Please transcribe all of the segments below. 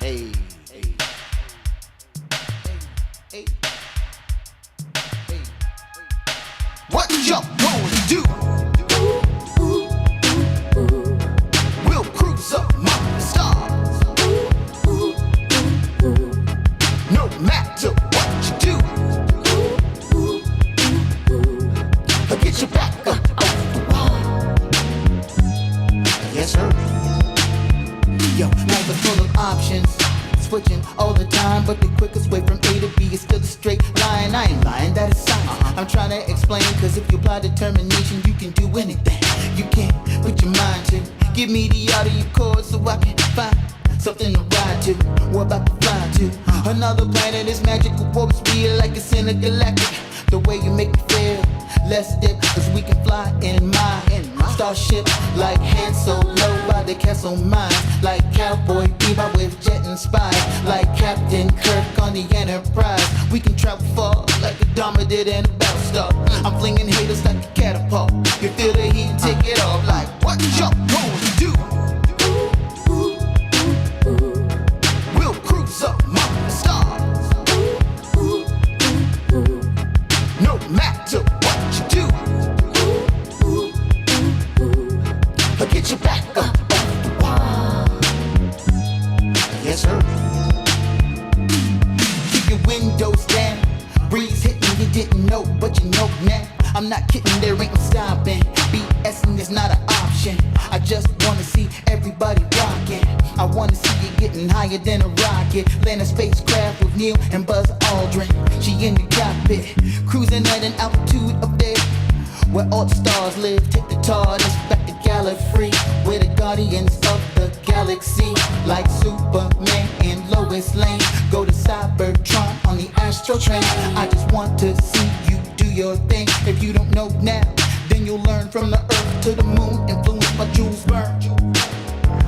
Hey, hey, hey, hey. What y'all gonna do? We'll cruise among the stars. No matter what you do, I'll get you back up off the wall. Yes, sir. Yo, life is full of options, switching all the time, but the quickest way from A to B is still a straight line. I ain't lying, that is science. I'm trying to explain, cause if you apply determination, you can do anything. You can put your mind to. Give me the audio chord so I can find something to ride to. We're about to fly to another planet. Is magical, what's real like it's intergalactic. The way you make me feel, let's dip, cause we can fly in my starship like Han Solo by the castle mines, like Cowboy Bebop with jet and spies, like Captain Kirk on the Enterprise. We can travel far like a Dharma did in a Battlestar. I'm flinging haters like a catapult. You feel the heat, take it off. Like what y'all gonna do? We'll cruise among the stars. No matter what you do, I'll get you back up off the wall. Yes, sir. Keep your windows down. Breeze hitting, you didn't know, but you know now. I'm not kidding, there ain't no stopping. BSing is not an option. I just wanna see everybody rocking. I wanna see you getting higher than a rocket. Land a spacecraft with Neil and Buzz Aldrin. She in the cockpit, cruising at an altitude up there where all the stars live. Take the TARDIS back to Gallifrey, we're the guardians of the galaxy. Like Superman and Lois Lane, go to Cybertron on the Astro Train. I just want to see you do your thing. If you don't know now, then you'll learn. From the earth to the moon, influenced by Jules Verne.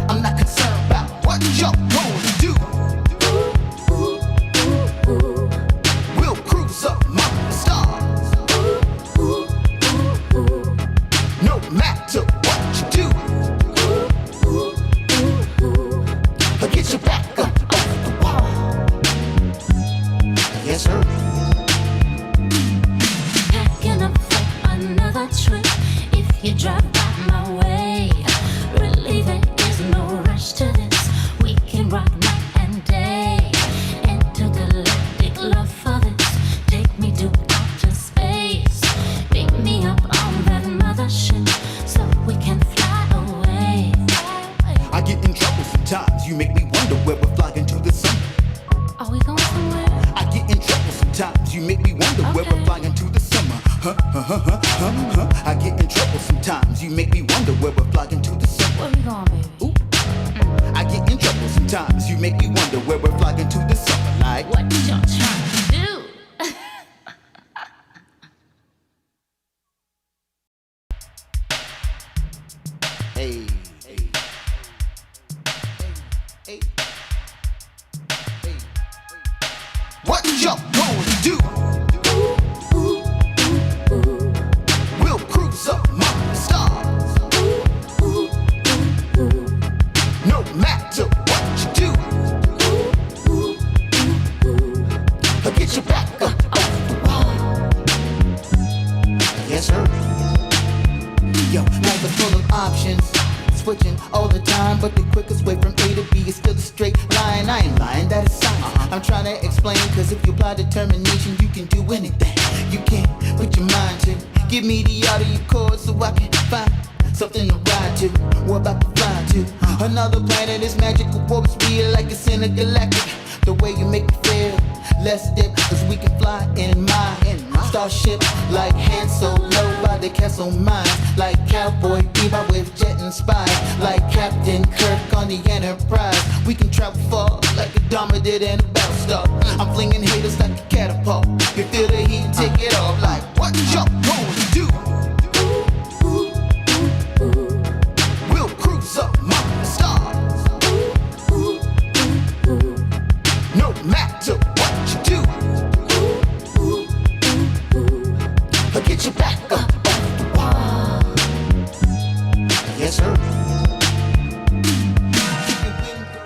I'm not concerned about what y'all gonna do. We'll cruise among the stars. No matter what you do, I'll get you back up off the wall. Yes, sir. Packing up for another trip. If you drive by my way, really there is no rush to this. We can rock night and day. Intergalactic love for this. Take me to outer space. Pick me up on that mothership so we can fly away. I get in trouble sometimes. You make me wonder where we're flying to the sun. Are we going somewhere? I get in trouble sometimes. You make me wonder where we're flying to the summer. I get in trouble sometimes. You make me wonder where we're flying to the summer. Where we going, baby? Ooh. I get in trouble sometimes. You make me wonder where we're flying to the summer. Like What y'all trying to do? hey, hey, hey, hey. What y'all gonna do? We'll cruise among the stars. No matter what you do, I'll get you back up off the wall. Yes, sir. Yo, life is full of options, switching all the time, but the quickest way from A to B is still a straight line. I ain't lying, that is science. I'm trying to explain, cause if you apply determination, you can do anything. You can put your mind to. Give me the audio chord so I can find something to ride to. We're about to fly to another planet. Is magical, what's real like it's intergalactic. The way you make me feel, let's dip, cause we can fly in my starship like Han Solo by the castle mines, like Cowboy Bebop with jet and spies, like Captain Kirk on the Enterprise. We can travel far like a Dharma did in a Battlestar. I'm flinging haters like a catapult. You feel the heat, take it off. Like what y'all gonna do? We'll cruise among the stars. No matter what you do, I'll get you back up off the wall. Yes, sir.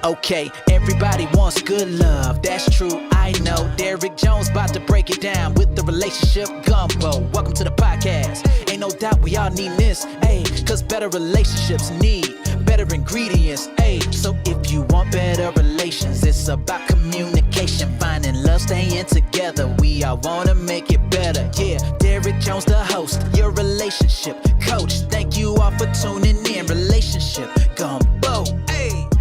Okay, every Everybody wants good love, that's true, I know. Derek Jones about to break it down with the relationship gumbo. Welcome to the podcast. Ain't no doubt we all need this, ayy. Cause better relationships need better ingredients, ayy. So if you want better relations, it's about communication, finding love, staying together. We all wanna make it better, yeah. Derek Jones, the host, your relationship coach. Thank you all for tuning in. Relationship gumbo, ayy.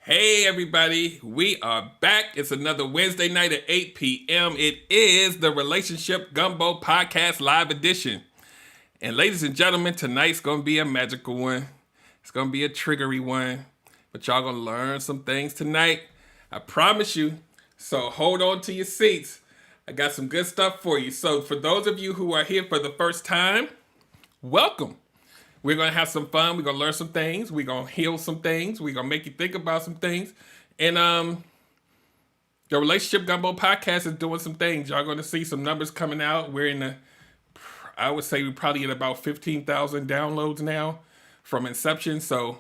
Hey everybody, we are back. It's another Wednesday night at 8 p.m. It is the Relationship Gumbo Podcast Live Edition. And ladies and gentlemen, tonight's going to be a magical one. It's going to be a triggery one. But y'all going to learn some things tonight. I promise you. So hold on to your seats. I got some good stuff for you. So for those of you who are here for the first time, welcome. We're going to have some fun. We're going to learn some things. We're going to heal some things. We're going to make you think about some things. And the Relationship Gumbo Podcast is doing some things. Y'all going to see some numbers coming out. We're in the, I would say we're probably at about 15,000 downloads now from inception. So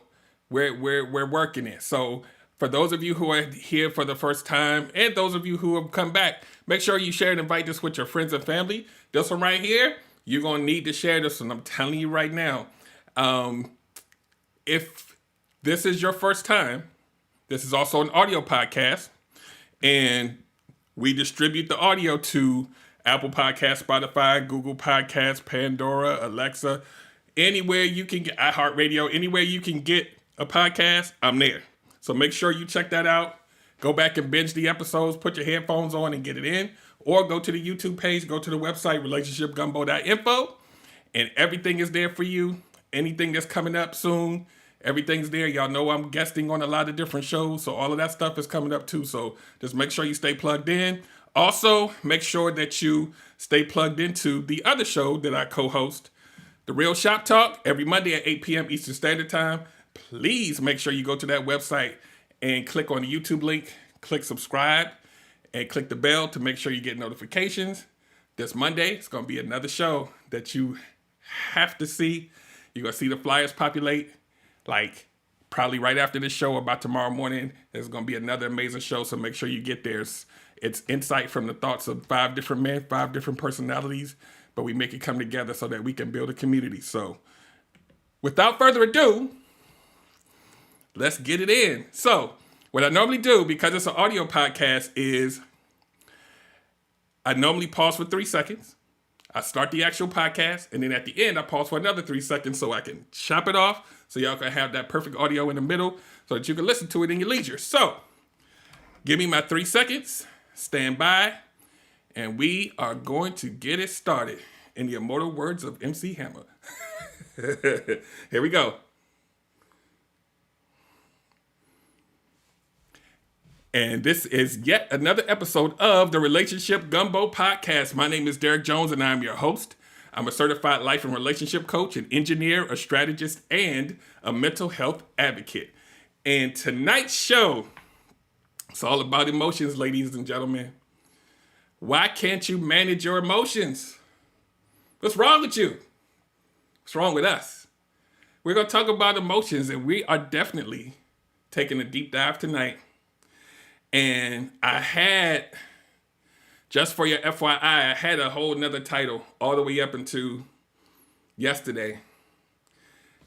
we're working it. So for those of you who are here for the first time and those of you who have come back, make sure you share and invite this with your friends and family. This one right here, you're going to need to share this one. I'm telling you right now. If this is your first time, this is also an audio podcast, and we distribute the audio to Apple Podcasts, Spotify, Google Podcasts, Pandora, Alexa, anywhere you can get iHeartRadio, anywhere you can get a podcast, I'm there. So make sure you check that out. Go back and binge the episodes, put your headphones on and get it in, or go to the YouTube page, go to the website, relationshipgumbo.info, and everything is there for you. Anything that's coming up soon, everything's there. Y'all know I'm guesting on a lot of different shows, so all of that stuff is coming up too. So just make sure you stay plugged in. Also, make sure that you stay plugged into the other show that I co-host, The Real Shop Talk, every Monday at 8 p.m. Eastern Standard Time. Please make sure you go to that website and click on the YouTube link, click subscribe, and click the bell to make sure you get notifications. This Monday, it's going to be another show that you have to see. You're going to see the flyers populate, like, probably right after this show, about tomorrow morning. There's going to be another amazing show, so make sure you get there. It's insight from the thoughts of 5 different men, 5 different personalities, but we make it come together so that we can build a community. So, without further ado, let's get it in. So, what I normally do, because it's an audio podcast, is I normally pause for 3 seconds. I start the actual podcast, and then at the end, I pause for another 3 seconds so I can chop it off, so y'all can have that perfect audio in the middle so that you can listen to it in your leisure. So, give me my 3 seconds, stand by, and we are going to get it started in the immortal words of MC Hammer. Here we go. And this is yet another episode of the Relationship Gumbo Podcast. My name is Derek Jones, and I'm your host. I'm a certified life and relationship coach, an engineer, a strategist, and a mental health advocate. And tonight's show, it's all about emotions, ladies and gentlemen. Why can't you manage your emotions? What's wrong with you? What's wrong with us? We're going to talk about emotions, and we are definitely taking a deep dive tonight. And I had, just for your FYI, I had a whole nother title all the way up into yesterday.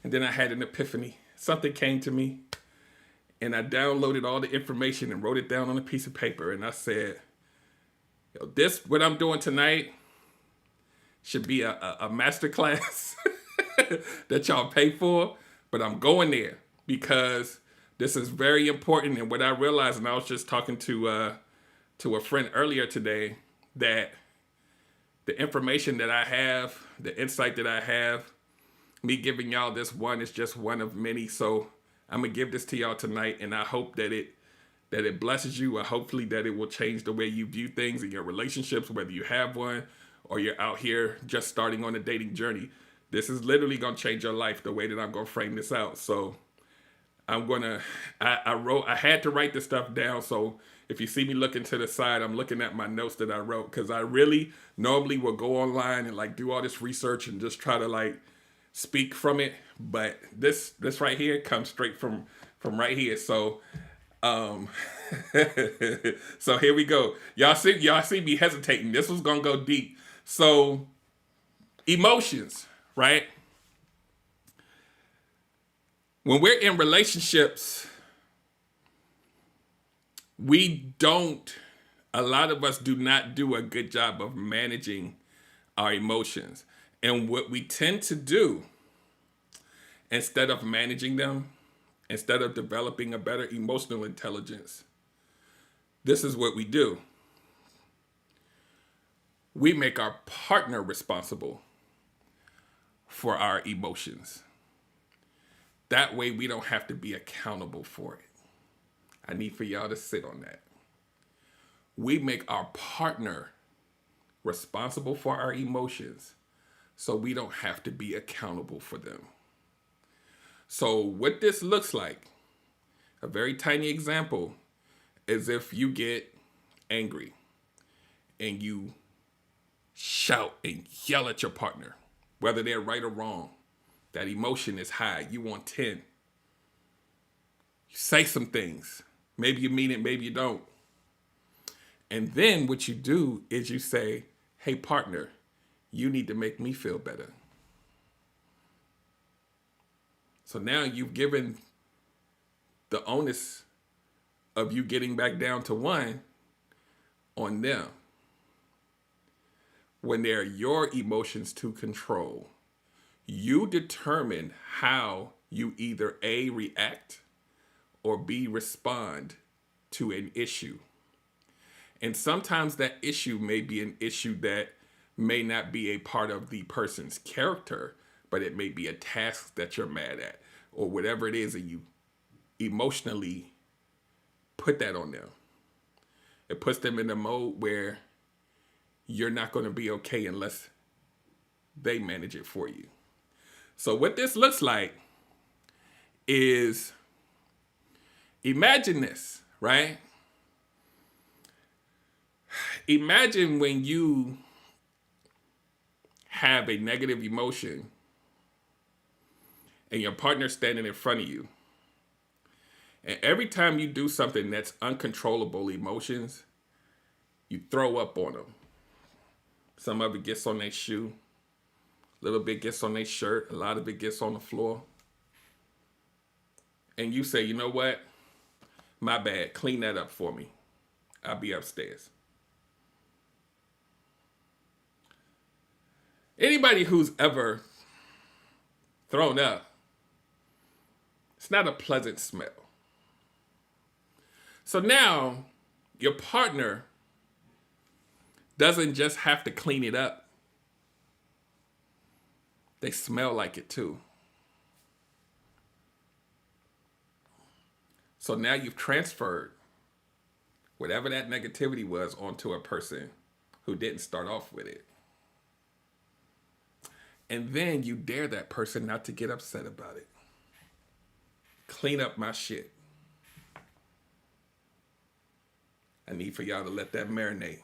And then I had an epiphany. Something came to me, and I downloaded all the information and wrote it down on a piece of paper. And I said, yo, this, what I'm doing tonight, should be a masterclass that y'all pay for. But I'm going there because this is very important. And what I realized, and I was just talking to a friend earlier today, that the information that I have, the insight that I have, me giving y'all this one is just one of many. So I'm going to give this to y'all tonight, and I hope that it blesses you, or hopefully that it will change the way you view things in your relationships, whether you have one or you're out here just starting on a dating journey. This is literally going to change your life, the way that I'm going to frame this out. So I had to write this stuff down. So if you see me looking to the side, I'm looking at my notes that I wrote, because I really normally will go online and like do all this research and just try to like speak from it, but this right here comes straight from right here. So so here we go. Y'all see me hesitating. This was gonna go deep. So emotions, right? When we're in relationships, a lot of us do not do a good job of managing our emotions. And what we tend to do, instead of managing them, instead of developing a better emotional intelligence, this is what we do. We make our partner responsible for our emotions. That way we don't have to be accountable for it. I need for y'all to sit on that. We make our partner responsible for our emotions so we don't have to be accountable for them. So what this looks like, a very tiny example, is if you get angry and you shout and yell at your partner, whether they're right or wrong. That emotion is high. You want 10. You say some things. Maybe you mean it, maybe you don't. And then what you do is you say, hey, partner, you need to make me feel better. So now you've given the onus of you getting back down to 1 on them. When they're your emotions to control, you determine how you either A, react, or B, respond to an issue. And sometimes that issue may be an issue that may not be a part of the person's character, but it may be a task that you're mad at, or whatever it is, and you emotionally put that on them. It puts them in a mode where you're not going to be okay unless they manage it for you. So what this looks like is, imagine this, right? Imagine when you have a negative emotion and your partner's standing in front of you. And every time you do something that's uncontrollable emotions, you throw up on them. Some of it gets on their shoe. A little bit gets on their shirt. A lot of it gets on the floor. And you say, you know what? My bad. Clean that up for me. I'll be upstairs. Anybody who's ever thrown up, it's not a pleasant smell. So now your partner doesn't just have to clean it up. They smell like it too. So now you've transferred whatever that negativity was onto a person who didn't start off with it. And then you dare that person not to get upset about it. Clean up my shit. I need for y'all to let that marinate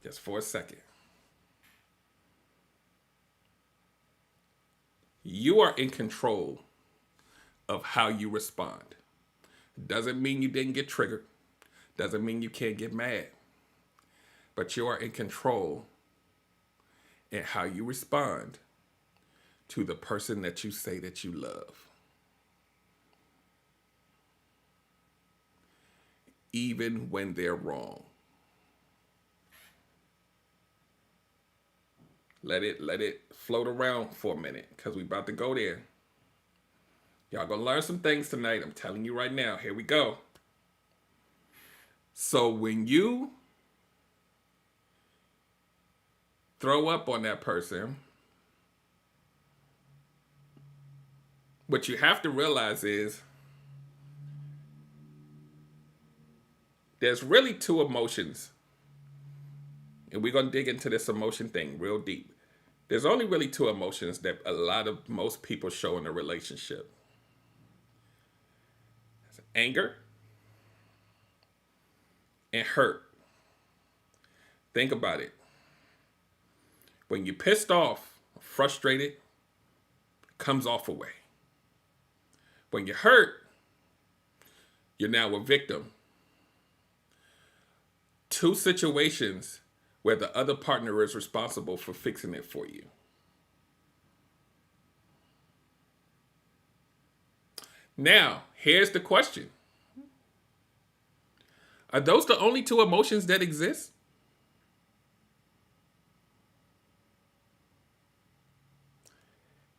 just for a second. You are in control of how you respond. Doesn't mean you didn't get triggered. Doesn't mean you can't get mad. But you are in control in how you respond to the person that you say that you love. Even when they're wrong. Let it float around for a minute, because we about to go there. Y'all gonna learn some things tonight. I'm telling you right now. Here we go. So when you throw up on that person, what you have to realize is there's really two emotions. And we're going to dig into this emotion thing real deep. There's only really two emotions that most people show in a relationship. It's anger and hurt. Think about it. When you're pissed off, frustrated, comes off away. When you're hurt, you're now a victim. Two situations where the other partner is responsible for fixing it for you. Now, here's the question. Are those the only two emotions that exist?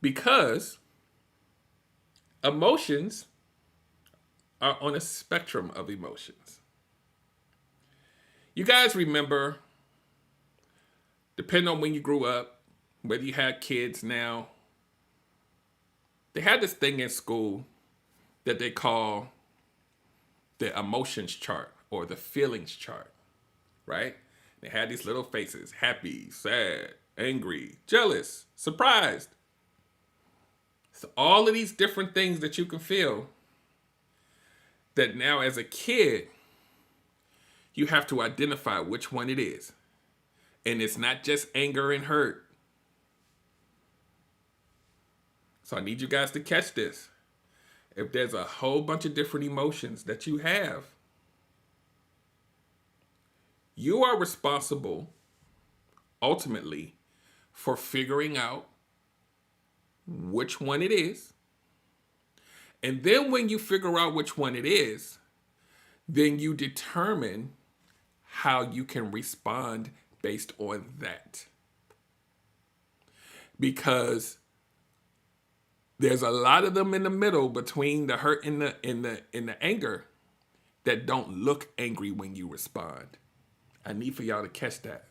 Because emotions are on a spectrum of emotions. You guys remember, depending on when you grew up, whether you had kids now, they had this thing in school that they call the emotions chart or the feelings chart, right? They had these little faces: happy, sad, angry, jealous, surprised. So all of these different things that you can feel, that now as a kid, you have to identify which one it is. And it's not just anger and hurt. So I need you guys to catch this. If there's a whole bunch of different emotions that you have, you are responsible, ultimately, for figuring out which one it is. And then when you figure out which one it is, then you determine how you can respond based on that. Because there's a lot of them in the middle between the hurt and the anger that don't look angry when you respond. I need for y'all to catch that.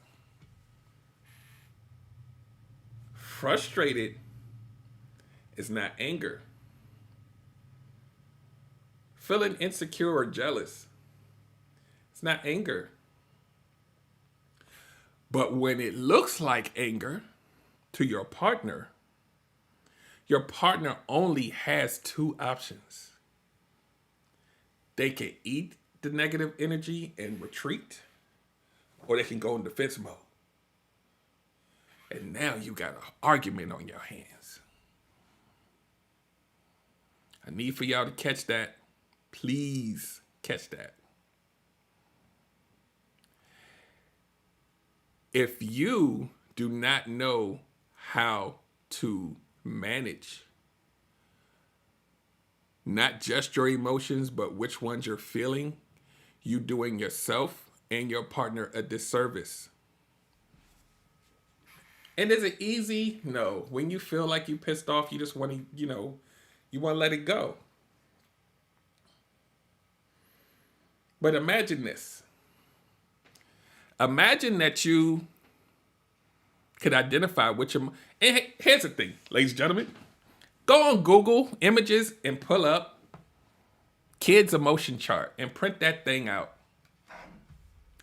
Frustrated is not anger. Feeling insecure or jealous, it's not anger. But when it looks like anger to your partner only has two options. They can eat the negative energy and retreat, or they can go in defense mode. And now you got an argument on your hands. I need for y'all to catch that. Please catch that. If you do not know how to manage not just your emotions, but which ones you're feeling, you doing yourself and your partner a disservice. And is it easy? No. When you feel like you pissed off, you just want to, you want to let it go. But imagine this. Imagine that you could identify which. And here's the thing, ladies and gentlemen. Go on Google Images and pull up kids' emotion chart and print that thing out.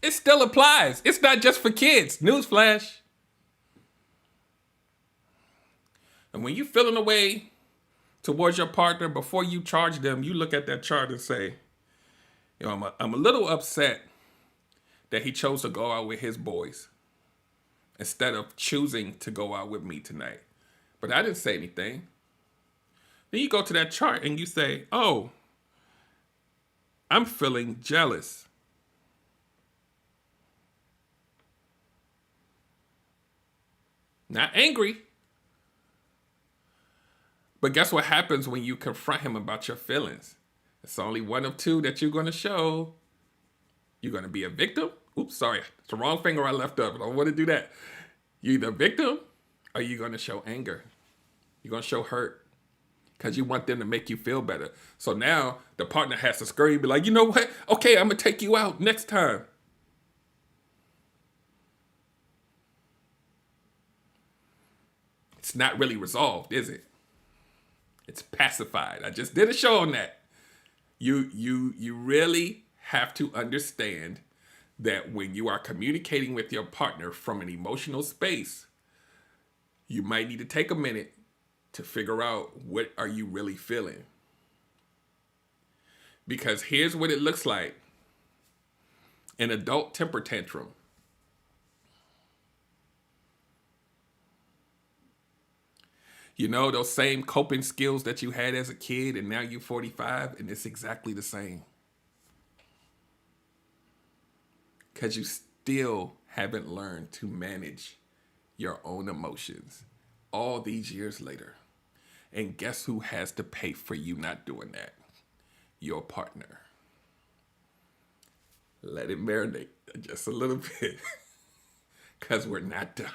It still applies. It's not just for kids. Newsflash. And when you're feeling a way towards your partner, before you charge them, you look at that chart and say, I'm a little upset that he chose to go out with his boys instead of choosing to go out with me tonight. But I didn't say anything. Then you go to that chart and you say, oh, I'm feeling jealous. Not angry. But guess what happens when you confront him about your feelings? It's only one of two that you're going to show. You're going to be a victim. Oops, sorry. It's the wrong finger I left up. I don't want to do that. You're either a victim or you're going to show anger. You're going to show hurt because you want them to make you feel better. So now the partner has to scurry and be like, you know what? Okay, I'm going to take you out next time. It's not really resolved, is it? It's pacified. I just did a show on that. You really have to understand that when you are communicating with your partner from an emotional space, you might need to take a minute to figure out what are you really feeling. Because here's what it looks like. An adult temper tantrum. You know, those same coping skills that you had as a kid and now you're 45 and it's exactly the same. Because you still haven't learned to manage your own emotions all these years later. And guess who has to pay for you not doing that? Your partner. Let it marinate just a little bit because we're not done.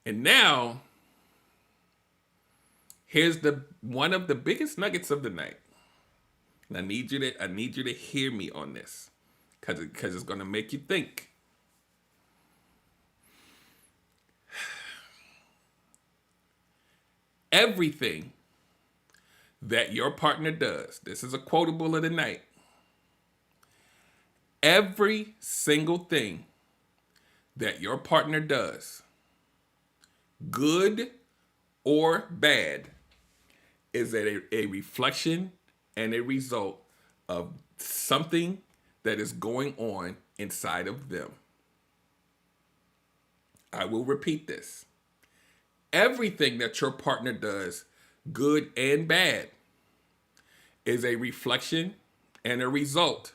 And now, here's one of the biggest nuggets of the night. And I need you to hear me on this because it's going to make you think. Everything that your partner does, this is a quotable of the night. Every single thing that your partner does, good or bad, is a reflection and a result of something that is going on inside of them. I will repeat this. Everything that your partner does, good and bad, is a reflection and a result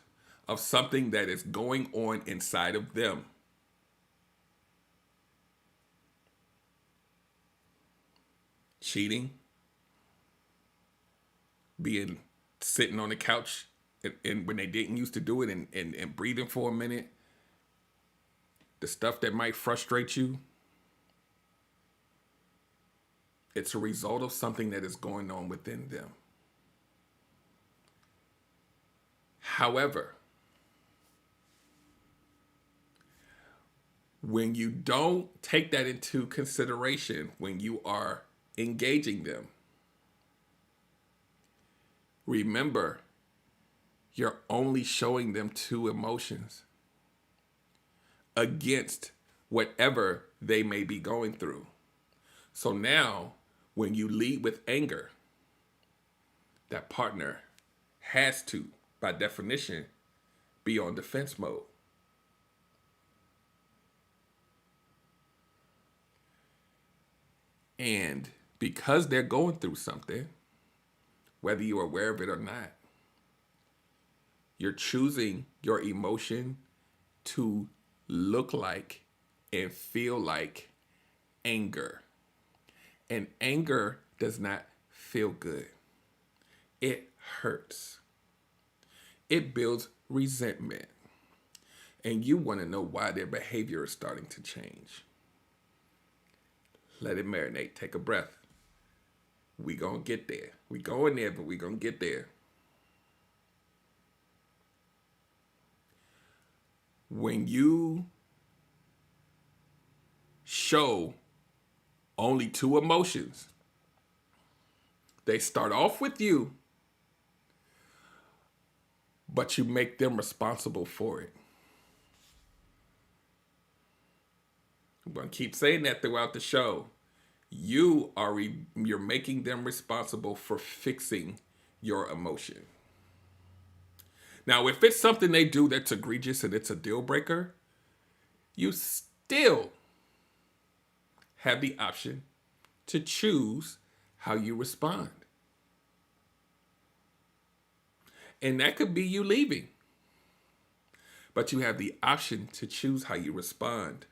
of something that is going on inside of them. Cheating, sitting on the couch and when they didn't used to do it and breathing for a minute, the stuff that might frustrate you, it's a result of something that is going on within them. However, when you don't take that into consideration when you are engaging them, remember, you're only showing them two emotions against whatever they may be going through. So now, when you lead with anger, that partner has to, by definition, be on defense mode. And because they're going through something, whether you're aware of it or not, you're choosing your emotion to look like and feel like anger. And anger does not feel good. It hurts. It builds resentment. And you want to know why their behavior is starting to change. Let it marinate. Take a breath. We gonna get there. We going there, but we gonna get there. When you show only two emotions, they start off with you, but you make them responsible for it. I'm going to keep saying that throughout the show. You're making them responsible for fixing your emotion. Now, if it's something they do that's egregious and it's a deal breaker, you still have the option to choose how you respond. And that could be you leaving. But you have the option to choose how you respond.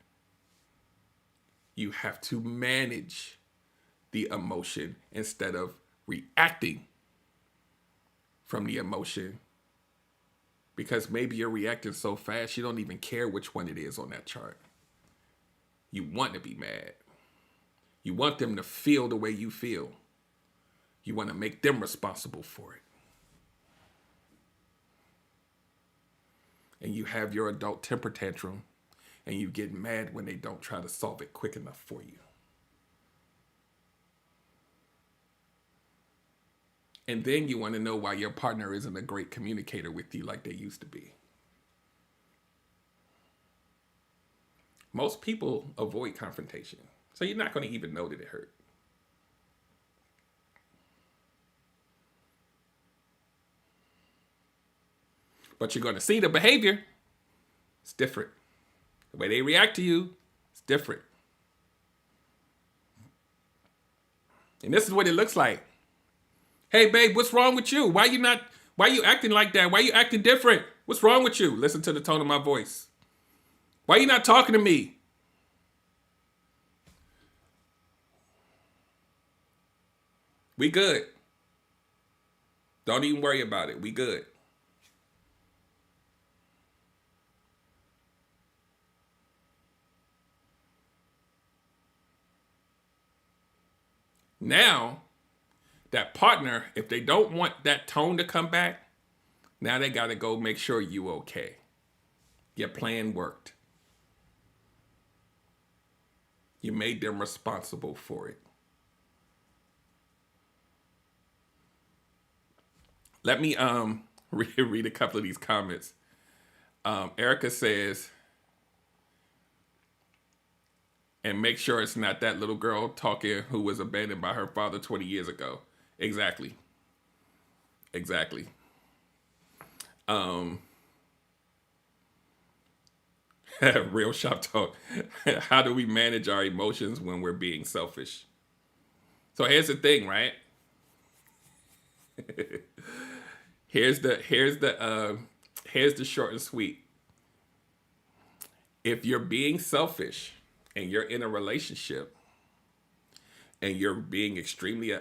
You have to manage the emotion instead of reacting from the emotion. Because maybe you're reacting so fast you don't even care which one it is on that chart. You want to be mad. You want them to feel the way you feel. You want to make them responsible for it. And you have your adult temper tantrum and you get mad when they don't try to solve it quick enough for you. And then you want to know why your partner isn't a great communicator with you like they used to be. Most people avoid confrontation, so you're not going to even know that it hurt. But you're going to see the behavior. It's different. The way they react to you is different. And this is what it looks like. Hey, babe, what's wrong with you? Why you acting like that? Why you acting different? What's wrong with you? Listen to the tone of my voice. Why you not talking to me? We good. Don't even worry about it. We good. Now, that partner, if they don't want that tone to come back, now they got to go make sure you okay. Your plan worked. You made them responsible for it. Let me read a couple of these comments. Erica says, and make sure it's not that little girl talking who was abandoned by her father 20 years ago. Exactly. Real shop talk. How do we manage our emotions when we're being selfish? So here's the thing, right? Here's the short and sweet. If you're being selfish and you're in a relationship and you're being extremely,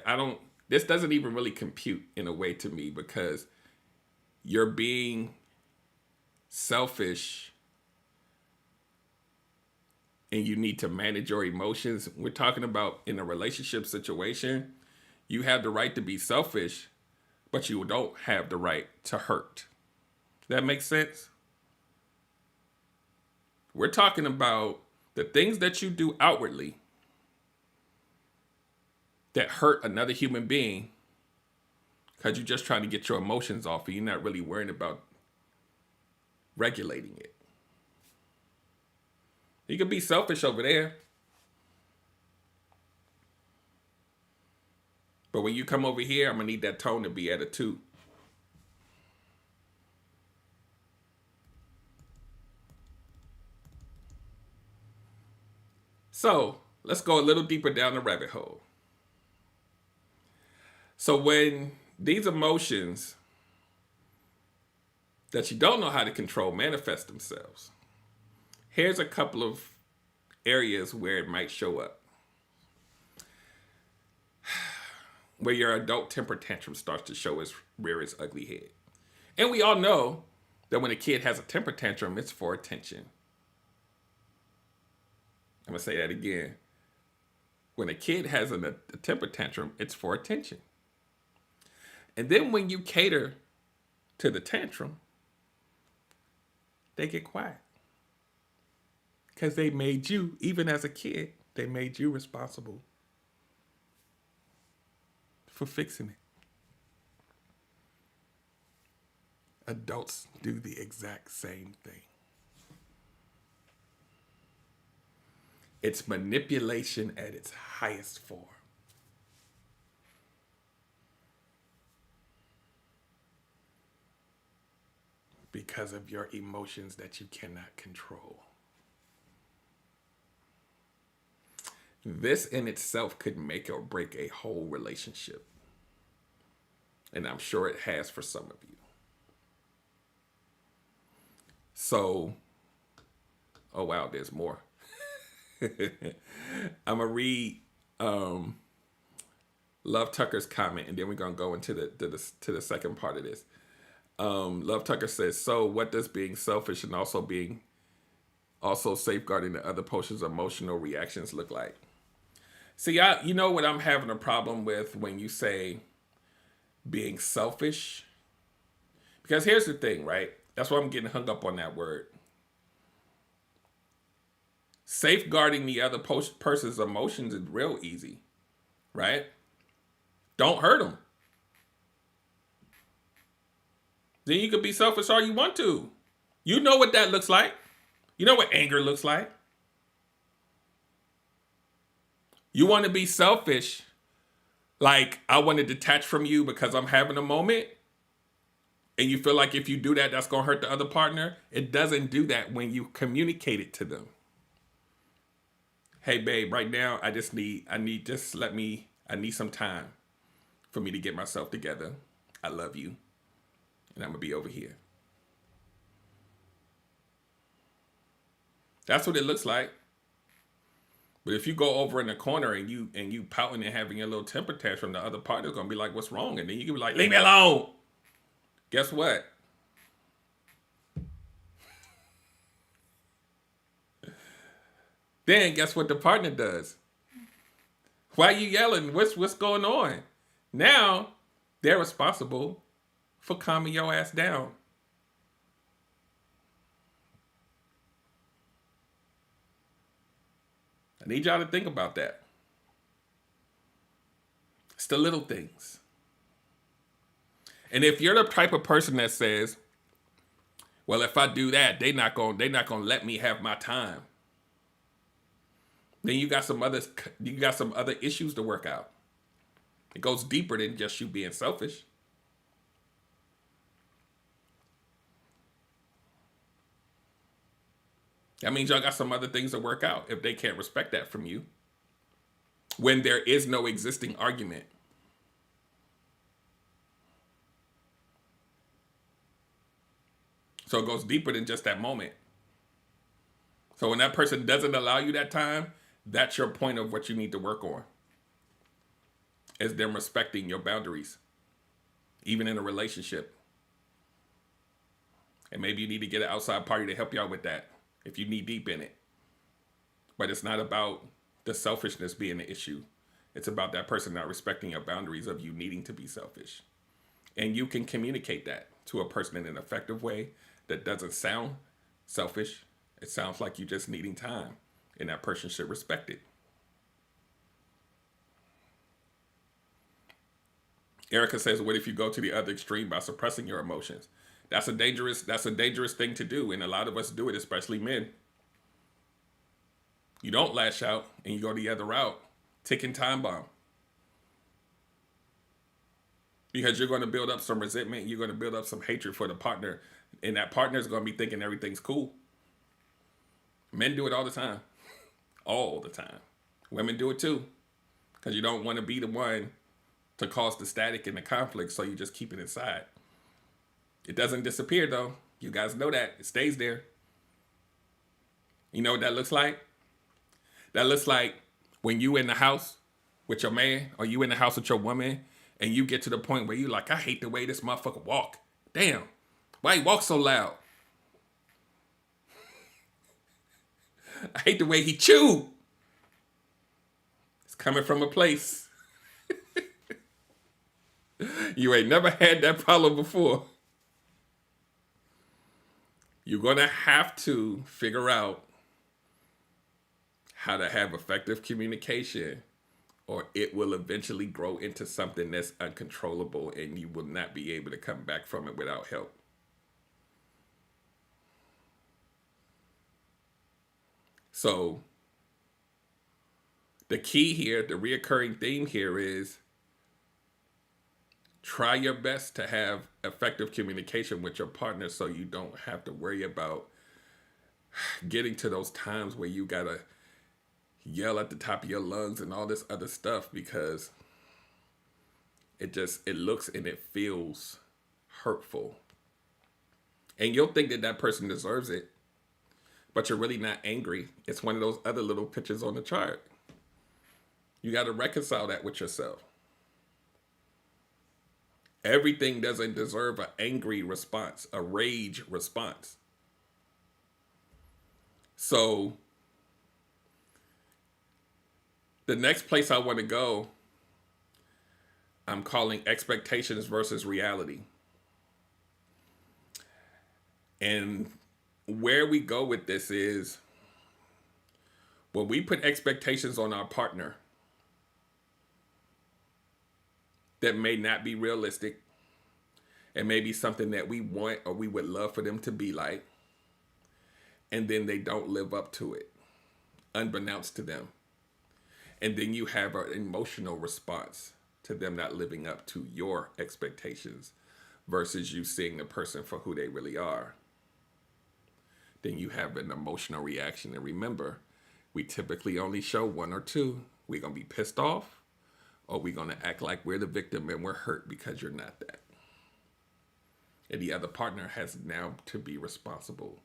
this doesn't even really compute in a way to me, because you're being selfish and you need to manage your emotions. We're talking about in a relationship situation, you have the right to be selfish, but you don't have the right to hurt. That makes sense? We're talking about the things that you do outwardly that hurt another human being because you're just trying to get your emotions off and you're not really worrying about regulating it. You can be selfish over there, but when you come over here, I'm going to need that tone to be at a 2. So let's go a little deeper down the rabbit hole. So when these emotions that you don't know how to control manifest themselves, here's a couple of areas where it might show up. Where your adult temper tantrum starts to show rear its ugly head. And we all know that when a kid has a temper tantrum, it's for attention. I'm going to say that again. When a kid has a temper tantrum, it's for attention. And then when you cater to the tantrum, they get quiet. Because they made you, even as a kid, they made you responsible for fixing it. Adults do the exact same thing. It's manipulation at its highest form. Because of your emotions that you cannot control. This in itself could make or break a whole relationship. And I'm sure it has for some of you. So, oh wow, there's more. I'm going to read Love Tucker's comment, and then we're going to go into the second part of this. Love Tucker says, so what does being selfish and also safeguarding the other person's emotional reactions look like? See, you know what I'm having a problem with when you say being selfish? Because here's the thing, right? That's why I'm getting hung up on that word. Safeguarding the other person's emotions is real easy, right? Don't hurt them. Then you can be selfish all you want to. You know what that looks like. You know what anger looks like. You want to be selfish, like I want to detach from you because I'm having a moment, and you feel like if you do that, that's going to hurt the other partner. It doesn't do that when you communicate it to them. Hey, babe, right now, I need, just let me, I need some time for me to get myself together. I love you. And I'm going to be over here. That's what it looks like. But if you go over in the corner and you pouting and having your little temper tantrum, the other partner's going to be like, what's wrong? And then you can be like, leave me alone. Guess what? Then guess what the partner does? Why are you yelling? What's going on? Now they're responsible for calming your ass down. I need y'all to think about that. It's the little things. And if you're the type of person that says, well, if I do that, they're not gonna let me have my time, then you got some other issues to work out. It goes deeper than just you being selfish. That means y'all got some other things to work out if they can't respect that from you when there is no existing argument. So it goes deeper than just that moment. So when that person doesn't allow you that time, that's your point of what you need to work on. Is them respecting your boundaries, even in a relationship. And maybe you need to get an outside party to help you out with that if you need deep in it. But it's not about the selfishness being the issue. It's about that person not respecting your boundaries of you needing to be selfish. And you can communicate that to a person in an effective way that doesn't sound selfish. It sounds like you just needing time, and that person should respect it. Erica says, what if you go to the other extreme by suppressing your emotions? That's a dangerous thing to do, and a lot of us do it, especially men. You don't lash out and you go the other route, ticking time bomb. Because you're going to build up some resentment, you're going to build up some hatred for the partner, and that partner is going to be thinking everything's cool. Men do it all the time. All the time. Women do it too. Because you don't want to be the one to cause the static and the conflict, so you just keep it inside. It doesn't disappear though. You guys know that. It stays there. You know what that looks like? That looks like when you in the house with your man, or you in the house with your woman, and you get to the point where you like, I hate the way this motherfucker walk. Damn, why he walk so loud? I hate the way he chew. It's coming from a place. You ain't never had that problem before. You're going to have to figure out how to have effective communication, or it will eventually grow into something that's uncontrollable and you will not be able to come back from it without help. So the key here, the reoccurring theme here is try your best to have effective communication with your partner so you don't have to worry about getting to those times where you gotta yell at the top of your lungs and all this other stuff, because it looks and it feels hurtful. And you'll think that that person deserves it, but you're really not angry. It's one of those other little pictures on the chart. You got to reconcile that with yourself. Everything doesn't deserve an angry response, a rage response. So the next place I want to go, I'm calling expectations versus reality. And where we go with this is when we put expectations on our partner that may not be realistic, and maybe something that we want or we would love for them to be like, and then they don't live up to it, unbeknownst to them. And then you have an emotional response to them not living up to your expectations versus you seeing the person for who they really are. Then you have an emotional reaction. And remember, we typically only show one or two. We're going to be pissed off, Or are we going to act like we're the victim and we're hurt because you're not that? And the other partner has now to be responsible.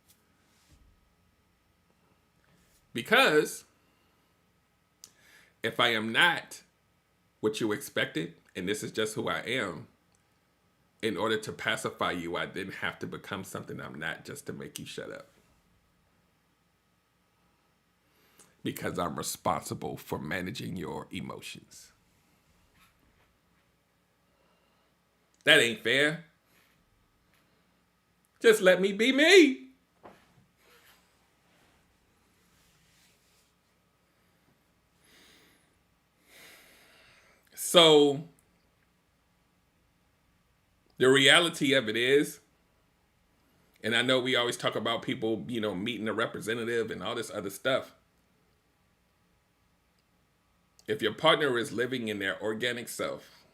Because if I am not what you expected, and this is just who I am, in order to pacify you, I then have to become something I'm not just to make you shut up. Because I'm responsible for managing your emotions. That ain't fair. Just let me be me. So, the reality of it is, and I know we always talk about people, meeting a representative and all this other stuff. If your partner is living in their organic self,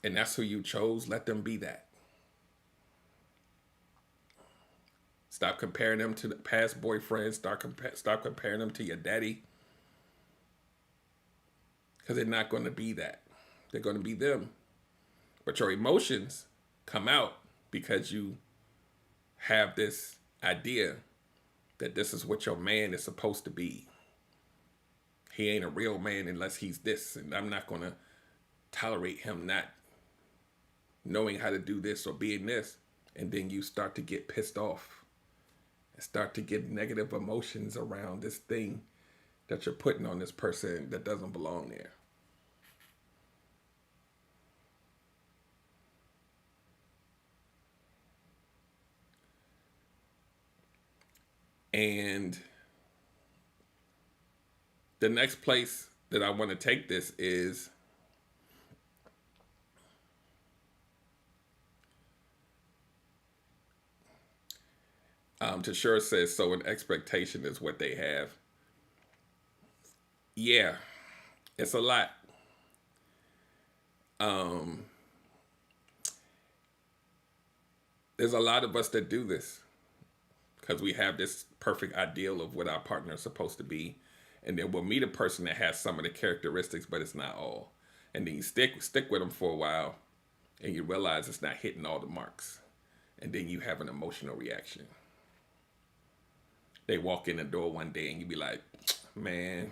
and that's who you chose, let them be that. Stop comparing them to the past boyfriends. Stop comparing them to your daddy. Because they're not going to be that. They're going to be them. But your emotions come out because you have this idea that this is what your man is supposed to be. He ain't a real man unless he's this. And I'm not going to tolerate him not knowing how to do this or being this. And then you start to get pissed off. Start to get negative emotions around this thing that you're putting on this person that doesn't belong there. And the next place that I want to take this is Tashura says, so an expectation is what they have. Yeah, it's a lot. There's a lot of us that do this because we have this perfect ideal of what our partner is supposed to be. And then we'll meet a person that has some of the characteristics, but it's not all. And then you stick with them for a while and you realize it's not hitting all the marks. And then you have an emotional reaction. They walk in the door one day and you be like, man.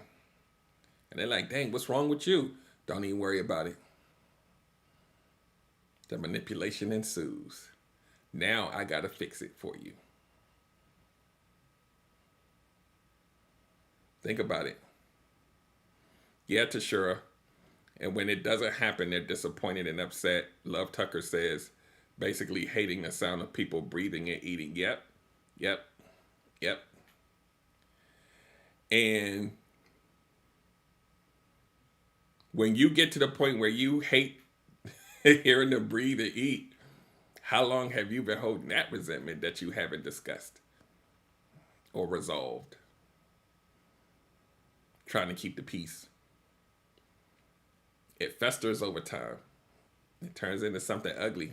And they're like, dang, what's wrong with you? Don't even worry about it. The manipulation ensues. Now I got to fix it for you. Think about it. Yeah, Tashura. And when it doesn't happen, they're disappointed and upset. Love Tucker says, basically hating the sound of people breathing and eating. Yep. And when you get to the point where you hate hearing them breathe and eat, how long have you been holding that resentment that you haven't discussed or resolved? Trying to keep the peace. It festers over time. It turns into something ugly.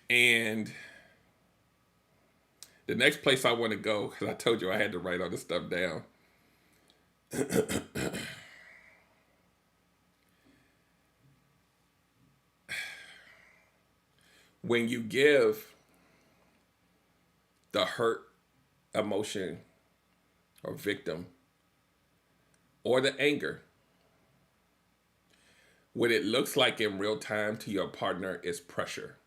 And the next place I want to go, because I told you I had to write all this stuff down. When you give the hurt emotion or victim or the anger, what it looks like in real time to your partner is pressure.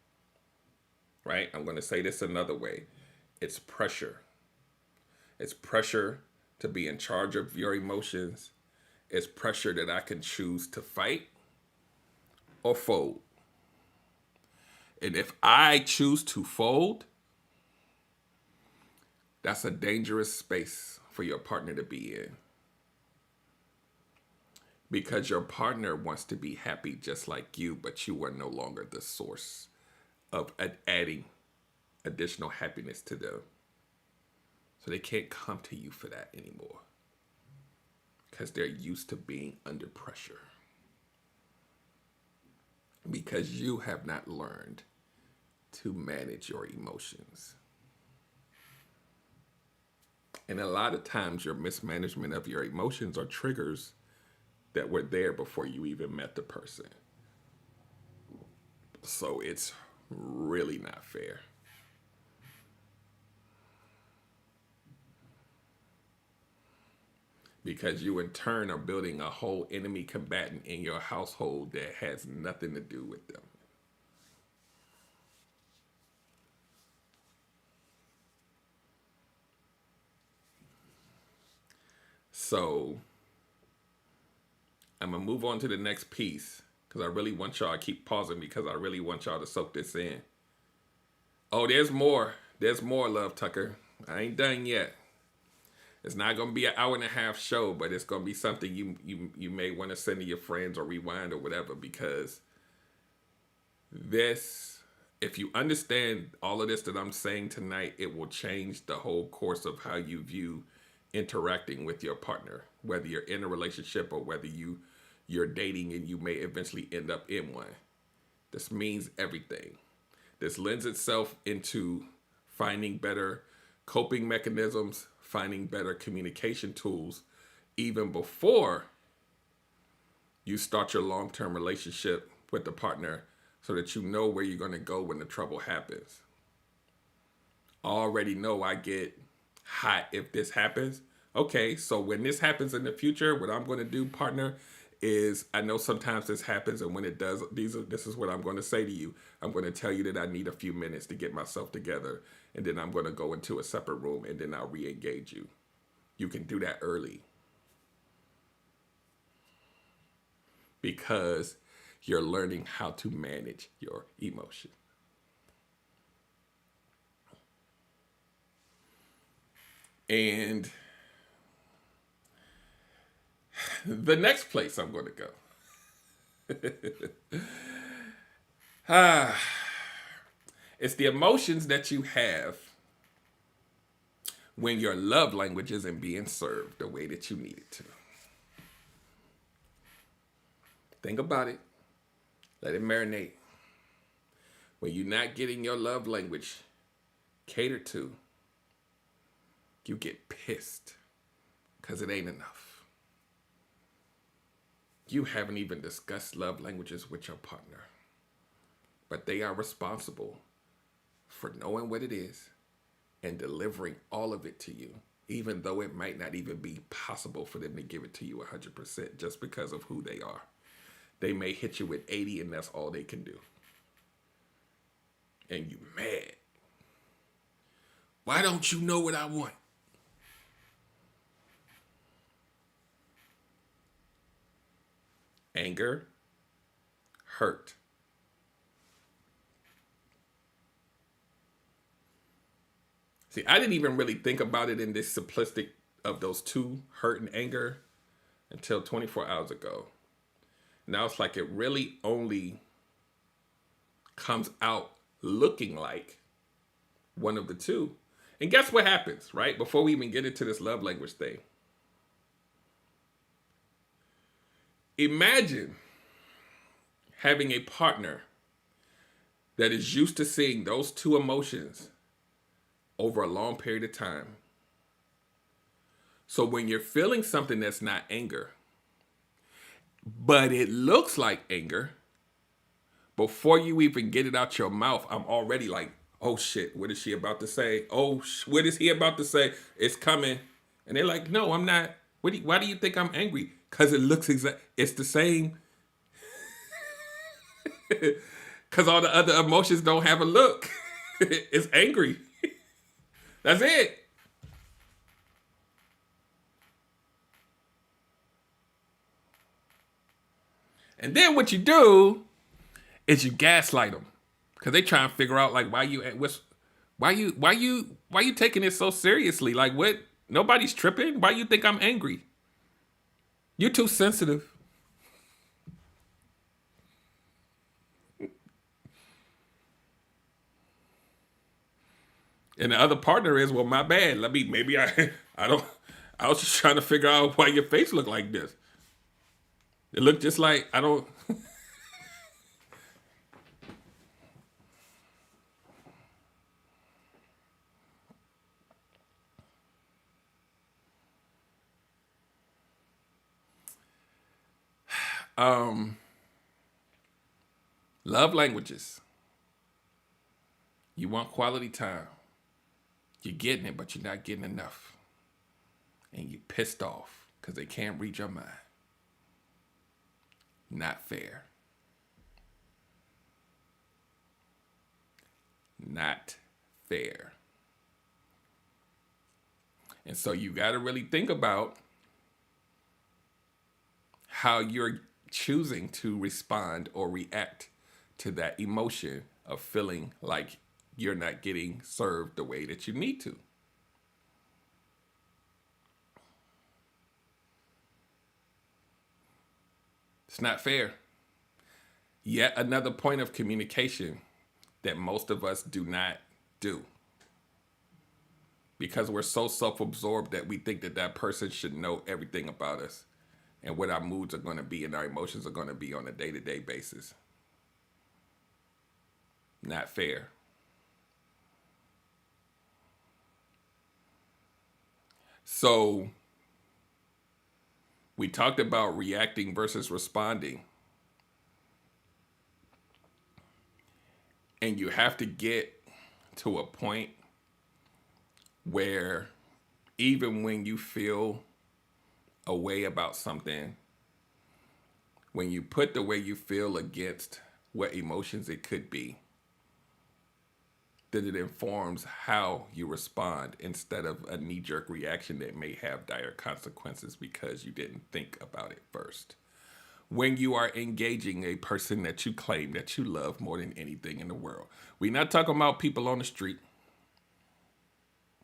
Right? I'm going to say this another way. It's pressure. It's pressure to be in charge of your emotions. It's pressure that I can choose to fight or fold. And if I choose to fold, that's a dangerous space for your partner to be in. Because your partner wants to be happy just like you, but you are no longer the source of adding additional happiness to them. So they can't come to you for that anymore. Because they're used to being under pressure. Because you have not learned to manage your emotions. And a lot of times your mismanagement of your emotions are triggers that were there before you even met the person. So it's really not fair. Because you in turn are building a whole enemy combatant in your household that has nothing to do with them. So I'm going to move on to the next piece because I really want y'all to keep pausing because I really want y'all to soak this in. Oh, there's more. There's more, Love Tucker. I ain't done yet. It's not going to be an hour-and-a-half show, but it's going to be something you may want to send to your friends or rewind or whatever, because this, if you understand all of this that I'm saying tonight, it will change the whole course of how you view interacting with your partner, whether you're in a relationship or whether you're dating and you may eventually end up in one. This means everything. This lends itself into finding better coping mechanisms, finding better communication tools, even before you start your long-term relationship with the partner, so that you know where you're going to go when the trouble happens. I already know I get hot if this happens. Okay, so when this happens in the future, what I'm going to do, partner, is I know sometimes this happens, and when it does, this is what I'm going to say to you. I'm going to tell you that I need a few minutes to get myself together, and then I'm going to go into a separate room, and then I'll re-engage you. You can do that early, because you're learning how to manage your emotion. And the next place I'm going to go. It's the emotions that you have when your love language isn't being served the way that you need it to. Think about it. Let it marinate. When you're not getting your love language catered to, you get pissed because it ain't enough. You haven't even discussed love languages with your partner, but they are responsible for knowing what it is and delivering all of it to you, even though it might not even be possible for them to give it to you 100% just because of who they are. They may hit you with 80 and that's all they can do. And you mad. Why don't you know what I want? Anger, hurt. See, I didn't even really think about it in this simplistic of those two, hurt and anger, until 24 hours ago. Now it's like it really only comes out looking like one of the two. And guess what happens, right? Before we even get into this love language thing. Imagine having a partner that is used to seeing those two emotions over a long period of time. So when you're feeling something that's not anger, but it looks like anger, before you even get it out your mouth, I'm already like, oh shit, what is she about to say? Oh, what is he about to say? It's coming. And they're like, no, I'm not. Why do you think I'm angry? Because it looks it's the same. Because all the other emotions don't have a look. It's angry. That's it. And then what you do is you gaslight them, because they try and figure out like why you taking it so seriously? Like what? Nobody's tripping. Why you think I'm angry? You're too sensitive. And the other partner is, well, my bad. I was just trying to figure out why your face looked like this. It looked just like, I don't. Love languages. You want quality time. You're getting it, but you're not getting enough. And you're pissed off because they can't read your mind. Not fair. Not fair. And so you got to really think about how you're choosing to respond or react to that emotion of feeling like you're not getting served the way that you need to. It's not fair. Yet another point of communication that most of us do not do. Because we're so self-absorbed that we think that that person should know everything about us and what our moods are going to be and our emotions are going to be on a day-to-day basis. Not fair. So we talked about reacting versus responding. And you have to get to a point where even when you feel a way about something, when you put the way you feel against what emotions it could be, that it informs how you respond instead of a knee-jerk reaction that may have dire consequences because you didn't think about it first. When you are engaging a person that you claim that you love more than anything in the world. We're not talking about people on the street.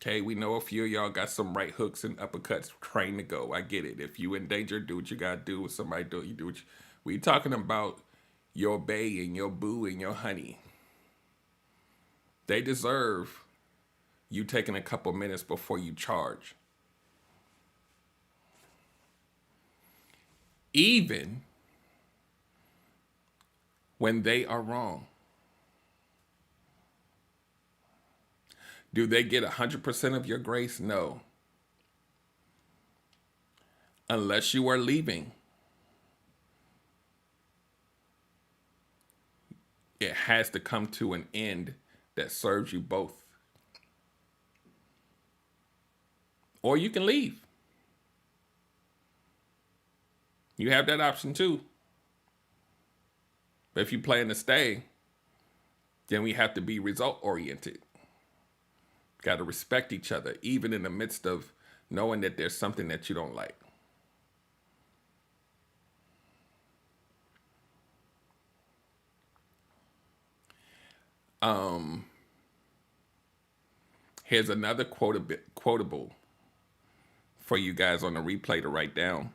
Okay, we know a few of y'all got some right hooks and uppercuts trained to go. I get it. If you in danger, do what you gotta do. If somebody do it, you do what you... We talking about your bae and your boo and your honey. They deserve you taking a couple minutes before you charge. Even when they are wrong. Do they get 100% of your grace? No. Unless you are leaving, it has to come to an end that serves you both. Or you can leave. You have that option too. But if you plan to stay, then we have to be result oriented. Got to respect each other, even in the midst of knowing that there's something that you don't like. Here's another quotable for you guys on the replay to write down.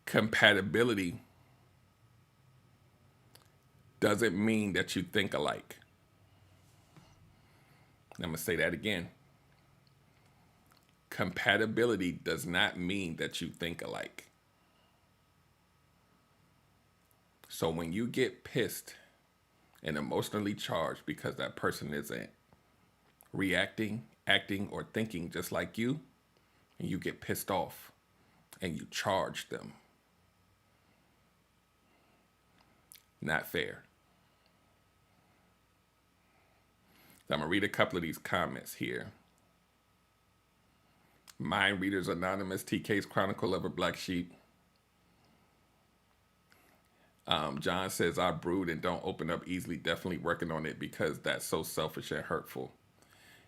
Compatibility doesn't mean that you think alike. I'm going to say that again. Compatibility does not mean that you think alike. So when you get pissed and emotionally charged because that person isn't reacting, acting, or thinking just like you, and you get pissed off and you charge them, not fair. I'm going to read a couple of these comments here. Mind Readers Anonymous, TK's Chronicle of a Black Sheep. John says, I brood and don't open up easily. Definitely working on it because that's so selfish and hurtful.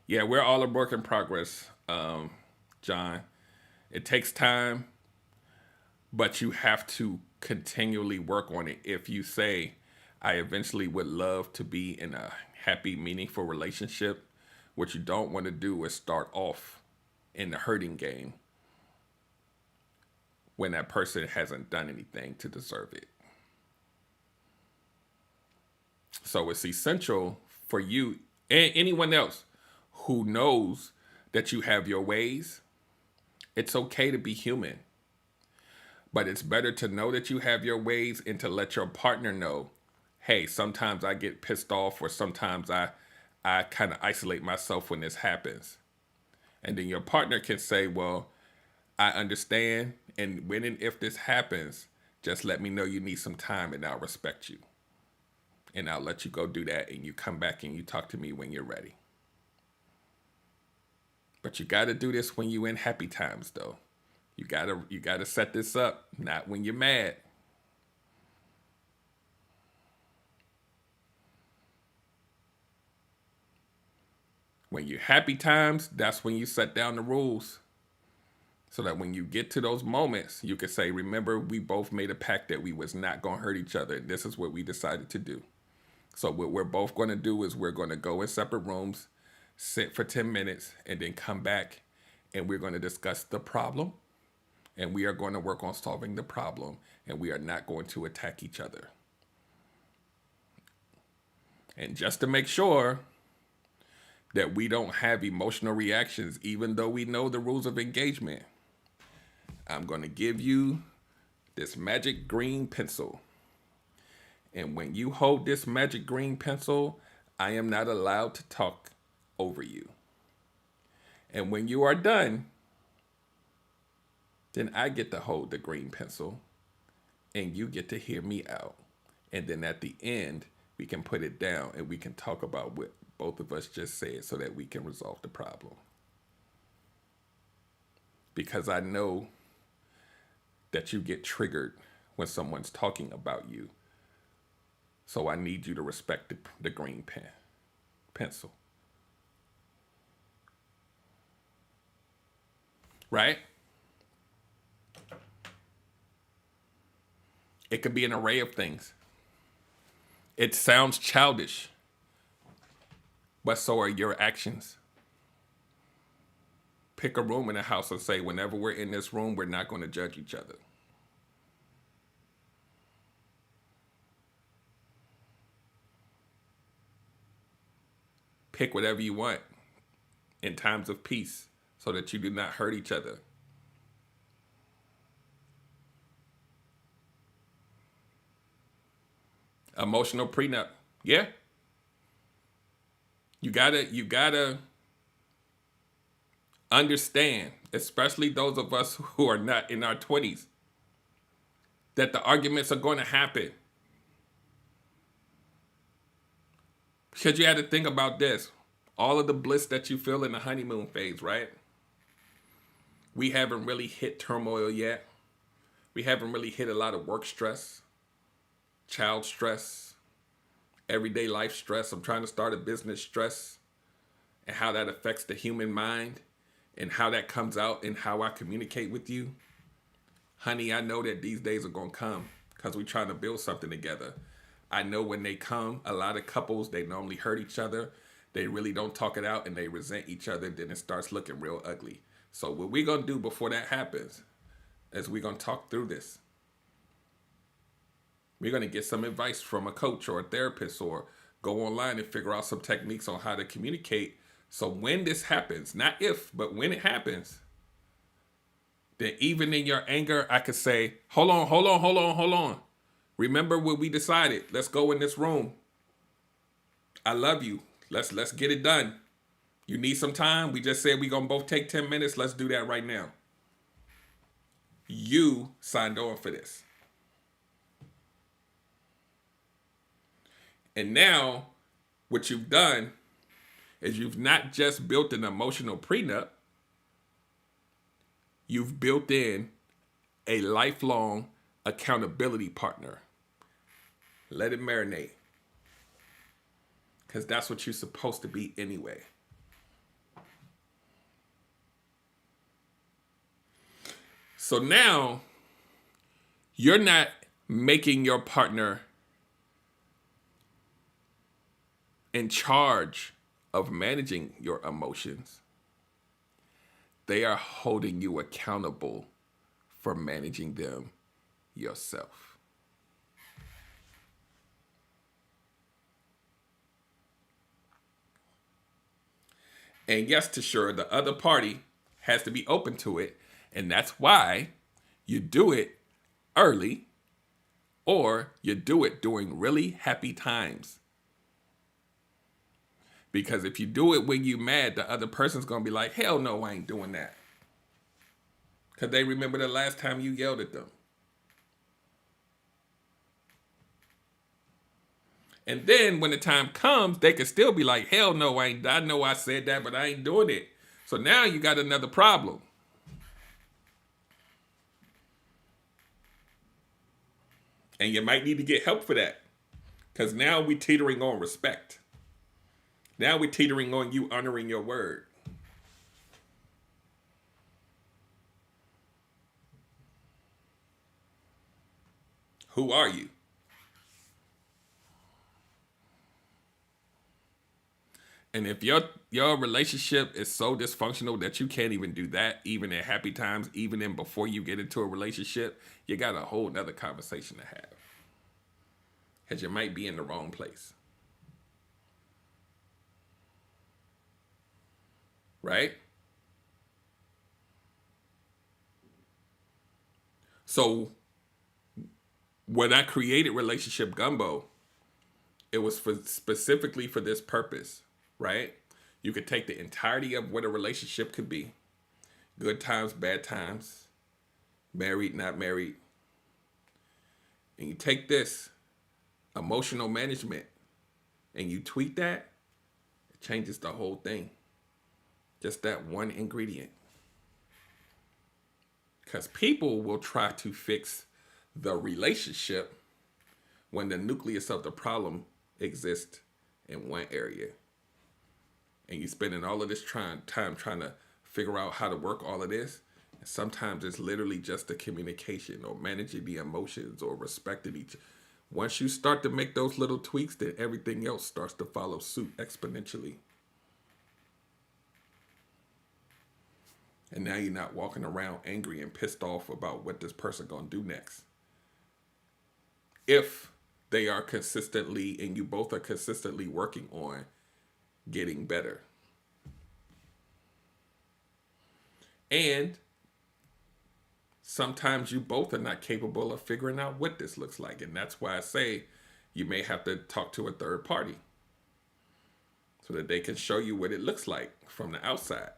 Yeah, we're all a work in progress, John. It takes time, but you have to continually work on it. If you say, I eventually would love to be in a happy, meaningful relationship, what you don't want to do is start off in the hurting game when that person hasn't done anything to deserve it. So it's essential for you and anyone else who knows that you have your ways. It's okay to be human, but it's better to know that you have your ways and to let your partner know, hey, sometimes I get pissed off, or sometimes I kind of isolate myself when this happens. And then your partner can say, well, I understand. And when and if this happens, just let me know you need some time and I'll respect you. And I'll let you go do that and you come back and you talk to me when you're ready. But you got to do this when you're in happy times, though. You gotta set this up, not when you're mad. When you're happy times, that's when you set down the rules. So that when you get to those moments, you can say, remember, we both made a pact that we was not going to hurt each other. And this is what we decided to do. So what we're both going to do is we're going to go in separate rooms, sit for 10 minutes, and then come back. And we're going to discuss the problem. And we are going to work on solving the problem. And we are not going to attack each other. And just to make sure that we don't have emotional reactions, even though we know the rules of engagement, I'm going to give you this magic green pencil. And when you hold this magic green pencil, I am not allowed to talk over you. And when you are done, then I get to hold the green pencil and you get to hear me out. And then at the end, we can put it down and we can talk about what both of us just said so that we can resolve the problem. Because I know that you get triggered when someone's talking about you. So I need you to respect the green pencil. Right? It could be an array of things. It sounds childish, but so are your actions. Pick a room in a house and say, whenever we're in this room, we're not going to judge each other. Pick whatever you want in times of peace so that you do not hurt each other. Emotional prenup. Yeah. You gotta understand, especially those of us who are not in our 20s, that the arguments are going to happen. Because you had to think about this. All of the bliss that you feel in the honeymoon phase, right? We haven't really hit turmoil yet. We haven't really hit a lot of work stress, child stress, everyday life stress. I'm trying to start a business stress, and how that affects the human mind and how that comes out in how I communicate with you. Honey, I know that these days are going to come because we're trying to build something together. I know when they come, a lot of couples, they normally hurt each other. They really don't talk it out and they resent each other. Then it starts looking real ugly. So what we're going to do before that happens is we're going to talk through this. We're going to get some advice from a coach or a therapist, or go online and figure out some techniques on how to communicate. So when this happens, not if, but when it happens, then even in your anger, I could say, hold on. Remember what we decided. Let's go in this room. I love you. Let's get it done. You need some time? We just said we're going to both take 10 minutes. Let's do that right now. You signed on for this. And now what you've done is you've not just built an emotional prenup. You've built in a lifelong accountability partner. Let it marinate. Because that's what you're supposed to be anyway. So now, you're not making your partner in charge of managing your emotions. They are holding you accountable for managing them yourself. And yes, to sure, the other party has to be open to it. And that's why you do it early, or you do it during really happy times. Because if you do it when you're mad, the other person's going to be like, hell no, I ain't doing that. Because they remember the last time you yelled at them. And then when the time comes, they can still be like, hell no, I know I said that, but I ain't doing it. So now you got another problem. And you might need to get help for that. Because now we're teetering on respect. Now we're teetering on you honoring your word. Who are you? And if your relationship is so dysfunctional that you can't even do that, even in happy times, even in before you get into a relationship, you got a whole nother conversation to have. Because you might be in the wrong place. Right? So when I created Relationship Gumbo, it was specifically for this purpose, right? You could take the entirety of what a relationship could be. Good times, bad times, married, not married. And you take this emotional management and you tweak that, it changes the whole thing. Just that one ingredient. Because people will try to fix the relationship when the nucleus of the problem exists in one area. And you're spending all of this time trying to figure out how to work all of this. And sometimes it's literally just the communication or managing the emotions or respecting each. Once you start to make those little tweaks, then everything else starts to follow suit exponentially. And now you're not walking around angry and pissed off about what this person gonna do next. If they are consistently, and you both are consistently working on getting better. And sometimes you both are not capable of figuring out what this looks like. And that's why I say you may have to talk to a third party so that they can show you what it looks like from the outside.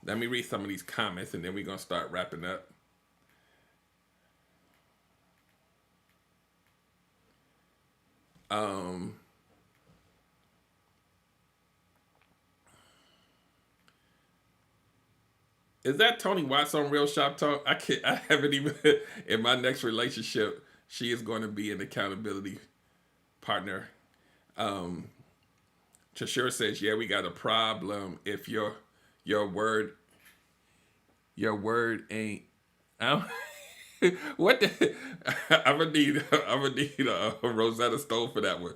Let me read some of these comments and then we're going to start wrapping up. Is that Tony Watts on Real Shop Talk? I haven't even, in my next relationship, she is going to be an accountability partner. Chashira says, yeah, we got a problem if your word ain't, what the, I'm gonna need a Rosetta Stone for that one.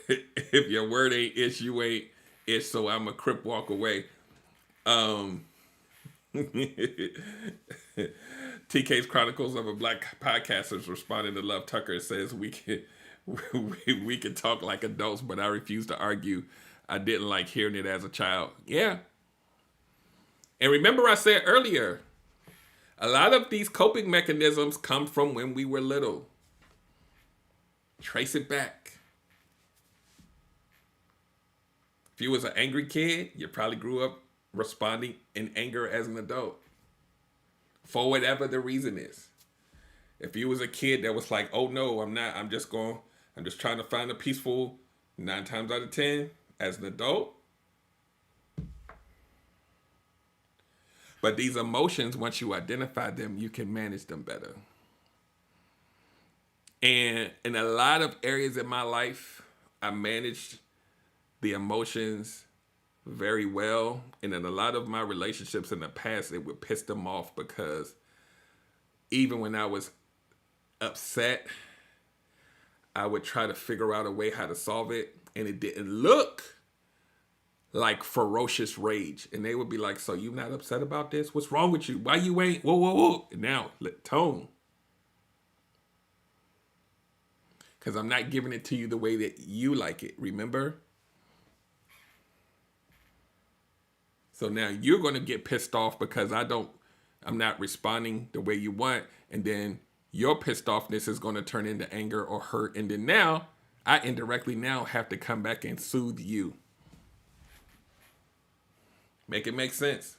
If your word ain't ish, you ain't ish, so I'm a crip walk away. TK's Chronicles of a Black Podcaster is responding to Love Tucker. It says we can talk like adults, but I refuse to argue. I didn't like hearing it as a child. Yeah. And remember I said earlier, a lot of these coping mechanisms come from when we were little. Trace it back. If you was an angry kid, you probably grew up responding in anger as an adult. For whatever the reason is. If you was a kid that was like, oh no, I'm not, I'm just trying to find a peaceful 9 times out of 10 as an adult. But these emotions, once you identify them, you can manage them better. And in a lot of areas in my life, I managed the emotions very well. And in a lot of my relationships in the past, it would piss them off because even when I was upset, I would try to figure out a way how to solve it. And it didn't look like ferocious rage. And they would be like, so you not upset about this? What's wrong with you? Why you ain't? Whoa, whoa, whoa. And now, tone. Because I'm not giving it to you the way that you like it. Remember? So now you're going to get pissed off because I'm not responding the way you want. And then your pissed offness is going to turn into anger or hurt. And then now I indirectly now have to come back and soothe you. Make it make sense.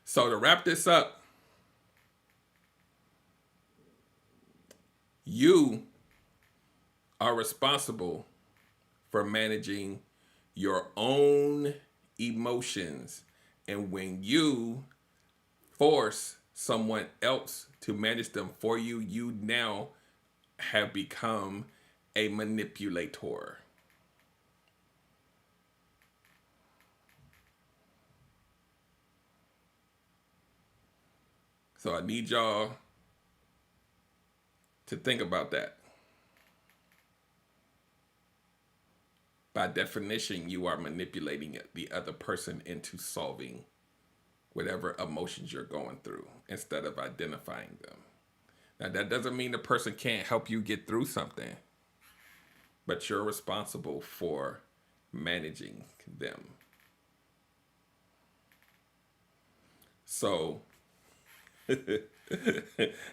So to wrap this up, you are responsible for managing your own emotions. And when you force someone else to manage them for you, you now have become a manipulator. So I need y'all to think about that. By definition, you are manipulating the other person into solving whatever emotions you're going through instead of identifying them. Now, that doesn't mean the person can't help you get through something, but you're responsible for managing them. So,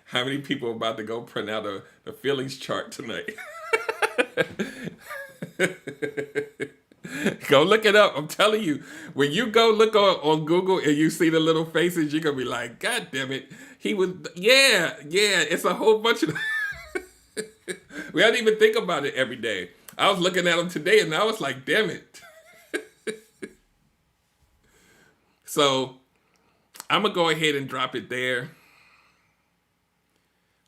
how many people are about to go print out a feelings chart tonight? Go look it up. I'm telling you, when you go look on Google and you see the little faces, you're going to be like, God damn it. He was, yeah, it's a whole bunch of, we don't even think about it every day. I was looking at them today and I was like, damn it. So I'm going to go ahead and drop it there.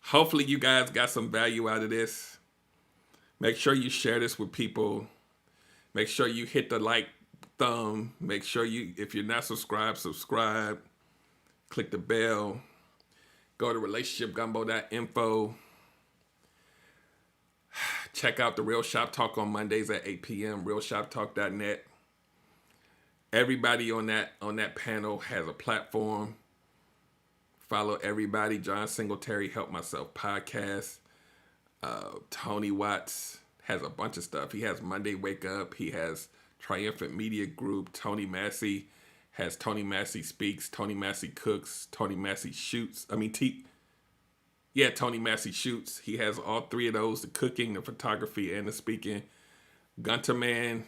Hopefully you guys got some value out of this. Make sure you share this with people. Make sure you hit the like thumb. Make sure you, if you're not subscribed, subscribe. Click the bell. Go to relationshipgumbo.info. Check out the Real Shop Talk on Mondays at 8 p.m. realshoptalk.net. Everybody on that panel has a platform. Follow everybody. John Singletary, Help Myself podcast. Tony Watts has a bunch of stuff. He has Monday Wake Up. He has Triumphant Media Group. Tony Massey has Tony Massey Speaks. Tony Massey Cooks. Tony Massey Shoots. Tony Massey Shoots. He has all three of those, the cooking, the photography, and the speaking. Gunter Man,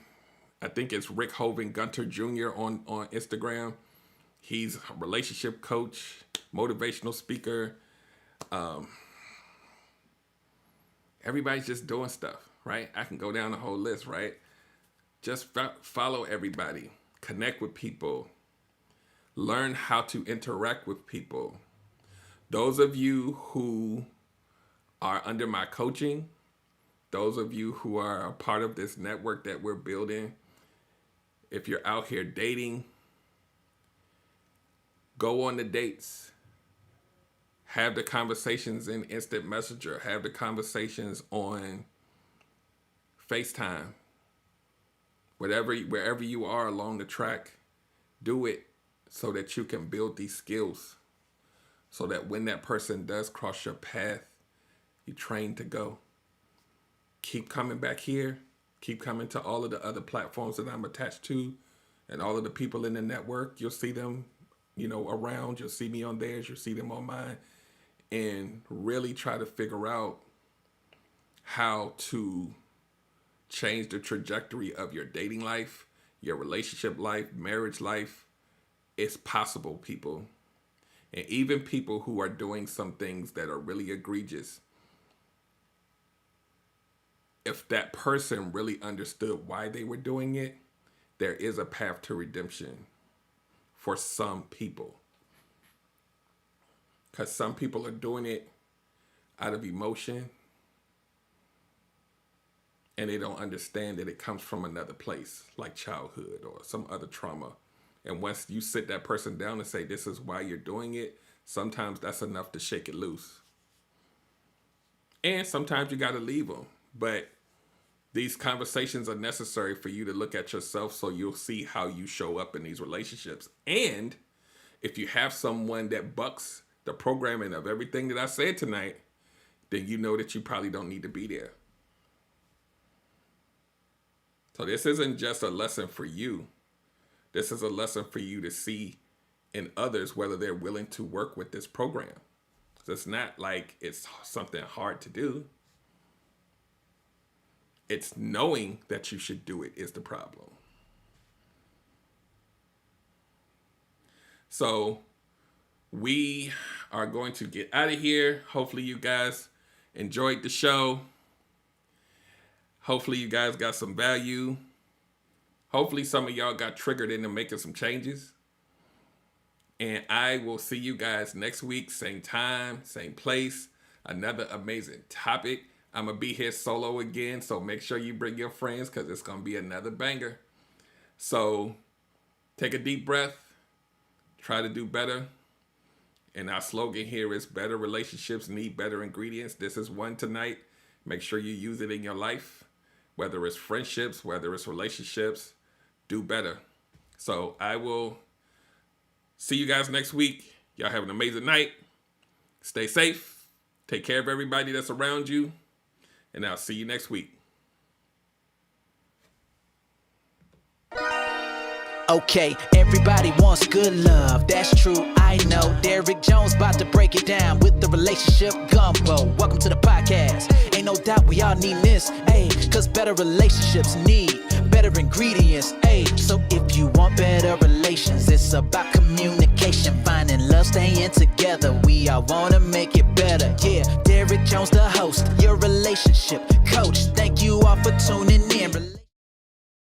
I think it's Rick Hoven Gunter Jr. on Instagram. He's a relationship coach, motivational speaker. Everybody's just doing stuff, right? I can go down the whole list, right? Just follow everybody. Connect with people. Learn how to interact with people. Those of you who are under my coaching, those of you who are a part of this network that we're building, if you're out here dating, go on the dates. Have the conversations in Instant Messenger. Have the conversations on FaceTime. Wherever you are along the track, do it so that you can build these skills. So that when that person does cross your path, you train to go. Keep coming back here. Keep coming to all of the other platforms that I'm attached to and all of the people in the network. You'll see them, around. You'll see me on theirs. You'll see them on mine. And really try to figure out how to change the trajectory of your dating life, your relationship life, marriage life. It's possible, people. And even people who are doing some things that are really egregious, if that person really understood why they were doing it, there is a path to redemption for some people. Because some people are doing it out of emotion and they don't understand that it comes from another place, like childhood or some other trauma. And once you sit that person down and say, this is why you're doing it, sometimes that's enough to shake it loose. And sometimes you got to leave them. But these conversations are necessary for you to look at yourself so you'll see how you show up in these relationships. And if you have someone that bucks the programming of everything that I said tonight, then you know that you probably don't need to be there. So this isn't just a lesson for you. This is a lesson for you to see in others whether they're willing to work with this program. So it's not like it's something hard to do. It's knowing that you should do it is the problem. So we are going to get out of here. Hopefully you guys enjoyed the show. Hopefully you guys got some value. Hopefully some of y'all got triggered into making some changes. And I will see you guys next week, same time, same place. Another amazing topic. I'm going to be here solo again, so make sure you bring your friends because it's going to be another banger. So take a deep breath. Try to do better. And our slogan here is better relationships need better ingredients. This is one tonight. Make sure you use it in your life. Whether it's friendships, whether it's relationships, do better. So I will see you guys next week. Y'all have an amazing night. Stay safe. Take care of everybody that's around you. And I'll see you next week. Okay, everybody wants good love, that's true, I know. Derrick Jones about to break it down with the relationship gumbo. Welcome to the podcast. Ain't no doubt we all need this, ayy, cause better relationships need better ingredients, ayy. So if you want better relations, it's about communication, finding love, staying together. We all wanna make it better, yeah. Derrick Jones the host, your relationship coach. Thank you all for tuning in.